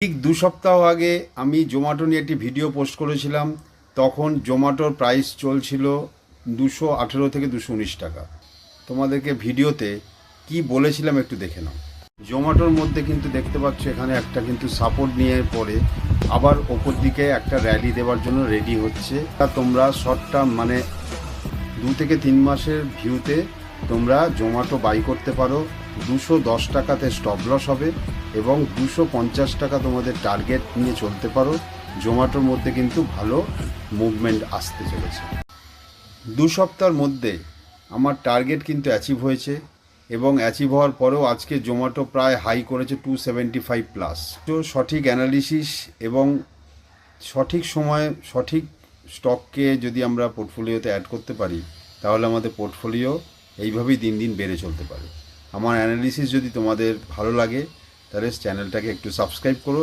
ঠিক 2 সপ্তাহ আগে আমি জোম্যাটো নিয়ে একটি ভিডিও পোস্ট করেছিলাম। তখন জোম্যাটোর প্রাইস চলছিল 218 থেকে 219 টাকা। তোমাদেরকে ভিডিওতে কি বলেছিলাম একটু দেখে নাও। জোম্যাটোর মধ্যে কিন্তু দেখতে পাচ্ছ এখানে একটা কিন্তু সাপোর্ট নিয়ে পরে আবার ওপর দিকে একটা র্যালি দেওয়ার জন্য রেডি হচ্ছে। তা তোমরা শর্ট টার্ম মানে 2 থেকে 3 মাসের ভিউতে তোমরা জোম্যাটো বাই করতে পারো। 210 টাকাতে স্টপ লস হবে এবং 250 টাকা তোমাদের টার্গেট নিয়ে চলতে পারো। জোম্যাটোর মধ্যে কিন্তু ভালো মুভমেন্ট আসতে চলেছে। 2 সপ্তাহের মধ্যে আমার টার্গেট কিন্তু অ্যাচিভ হয়েছে এবং অ্যাচিভ হওয়ার পরেও আজকে জোম্যাটো প্রায় হাই করেছে 275 প্লাস। তো সঠিক অ্যানালিসিস এবং সঠিক সময়ে সঠিক স্টককে যদি আমরা পোর্টফোলিওতে অ্যাড করতে পারি তাহলে আমাদের পোর্টফোলিও এইভাবেই দিন দিন বেড়ে চলতে পারে। আমার অ্যানালিসিস যদি তোমাদের ভালো লাগে তাহলে চ্যানেলটাকে একটু সাবস্ক্রাইব করো।